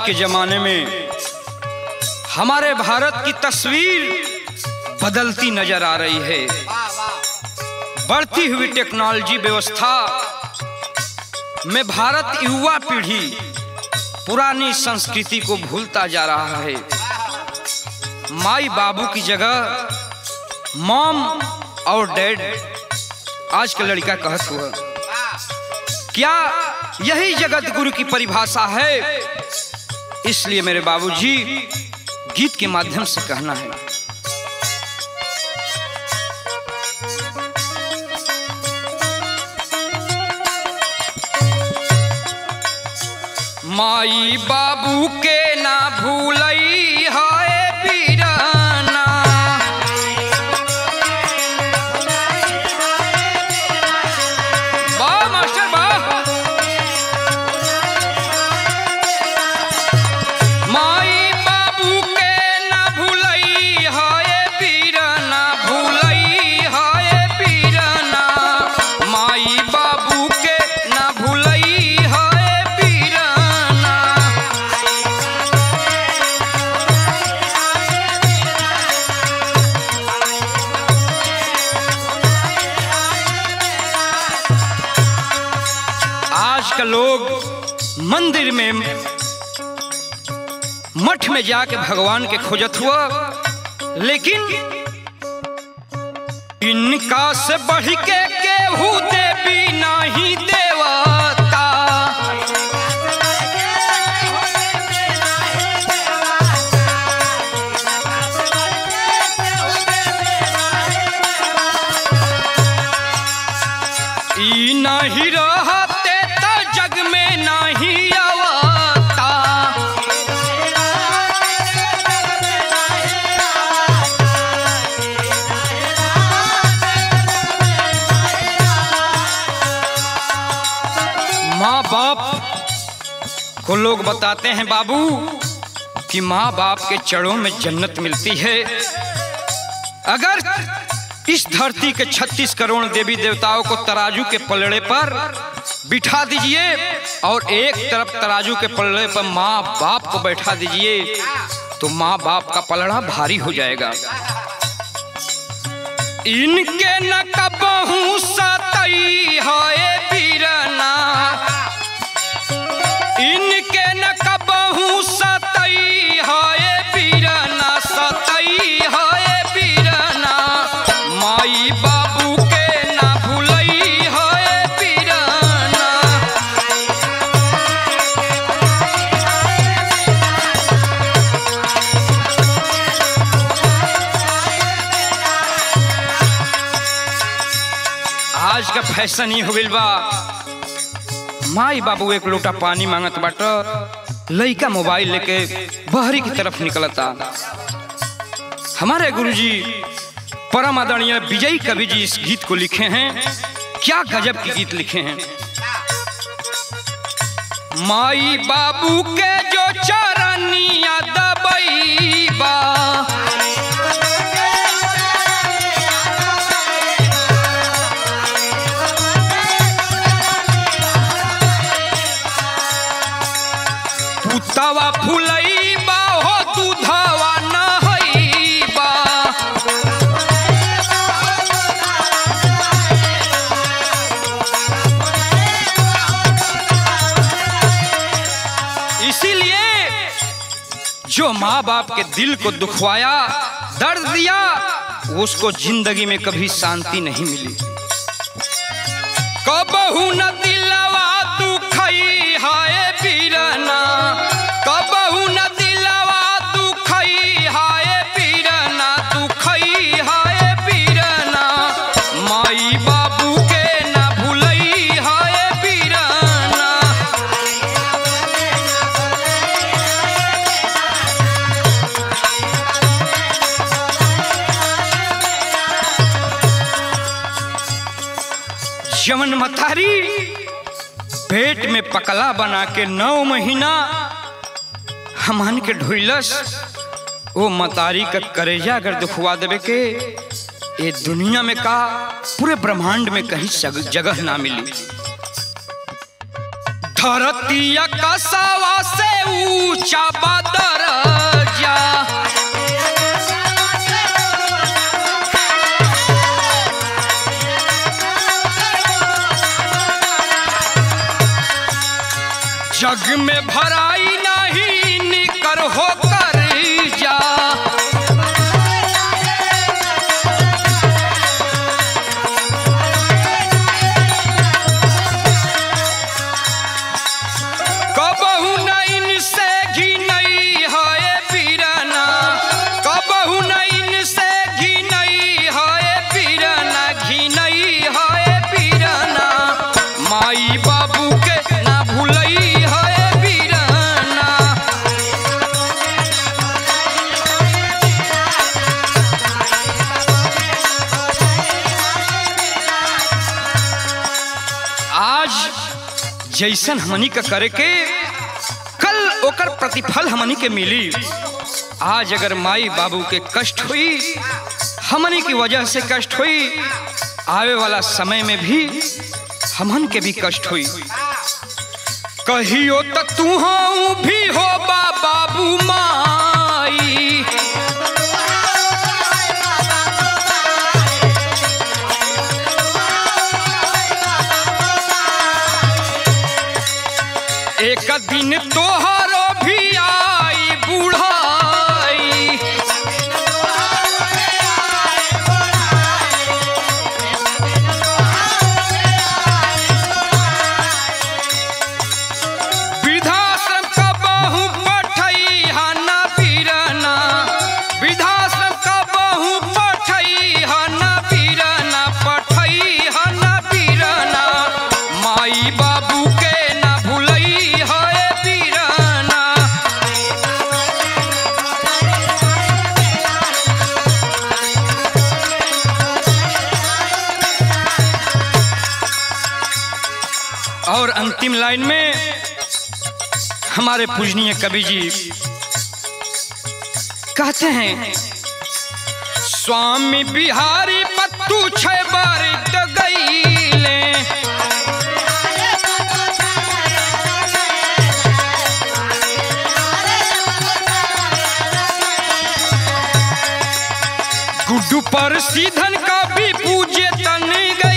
के जमाने में हमारे भारत की तस्वीर बदलती नजर आ रही है। बढ़ती हुई टेक्नोलॉजी व्यवस्था में भारत युवा पीढ़ी पुरानी संस्कृति को भूलता जा रहा है। माई बाबू की जगह मॉम और डैड आज का लड़का कहत हुआ। क्या यही जगत गुरु की परिभाषा है? इसलिए मेरे बाबूजी गीत के माध्यम से कहना है। माई बाबू के ना भूलई हाय पीराना, वाह मास्टर वाह। माई बाबू के ना भूलई हाय पीराना, भूलई हाय पीराना। माई बाबू के ना भूलई हाय पीराना। आज का लोग मंदिर में मठ में जाके भगवान के खोजत हुआ, लेकिन इनका से बढ़ के केहू देवी नहीं देवता। ई नहीं रहते तो जग में नहीं आवता। माँ बाप को लोग बताते हैं बाबू कि माँ बाप के चरणों में जन्नत मिलती है। अगर इस धरती के 36 करोड़ देवी देवताओं को तराजू के पलड़े पर बिठा दीजिए और एक तरफ तराजू के पलड़े पर माँ बाप को बैठा दीजिए तो माँ बाप का पलड़ा भारी हो जाएगा। इनके न कबहू सतई हाय पीरना, इनके न कबहू सतई हाय पीरना, सतई हाय पीरना। माई बाबू के ना भूलई हाय पीरना। आज का फैशन ही हो गइल बा, माई बाबू एक लोटा पानी मांगत बाटा, लइका मोबाइल लेके बहरी की तरफ निकलता। हमारे गुरुजी परम आदरणीय विजयी कवि जी इस गीत को लिखे हैं। क्या गजब की गीत लिखे हैं। माई बाबू के जो चरनिया दबईबा, पुतवा फुलईबा हो दूधवा नहईबा। इसीलिए जो माँ बाप के दिल को दुखवाया, दर्द दिया, उसको जिंदगी में कभी शांति नहीं मिली। कबहू न दिलवा दुखई हाय पीरना, कबहू न दिलवा दुखई हाय पीरना, दुखई हाय पीरना। माई बाबू के ना भूलई हाय पीरना। जमन मतारी पेट में पकला बना के 9 महीना हमन के ढोइलस, वो मतारी का करेजा अगर दुखवा देवे के ये दुनिया में का पूरे ब्रह्मांड में कहीं जगह ना मिली। धरती का आकाशवा से ऊंचा बदरजा। जग में भराई नहीं निकर होकर जा। कबहू न इनसे घिनई है पीरना, कबहू न इनसे घिनई है पीरना, घिनई है पीरना। माई बाबू के ना भूलई जैसन हमनी का करे के कल ओकर प्रतिफल हमनी के मिली। आज अगर माई बाबू के कष्ट हुई, हमनी की वजह से कष्ट हुई, आवे वाला समय में भी हमन के भी कष्ट हुई। कहियो तो तू भी हो बाबू माई, एक दिन तोहरो भी आई बुढ़ाई। वृद्धाश्रम का बहु पठई हना पीरना, वृद्धाश्रम का बहु पठई हना पीरना, पठई हना पीरना। माई बाबू के और अंतिम लाइन में हमारे पूजनीय कवि जी कहते हैं, स्वामी बिहारी पत्तू छह बार गईले, गुड्डू पर सीधन का भी पूजे तन गई।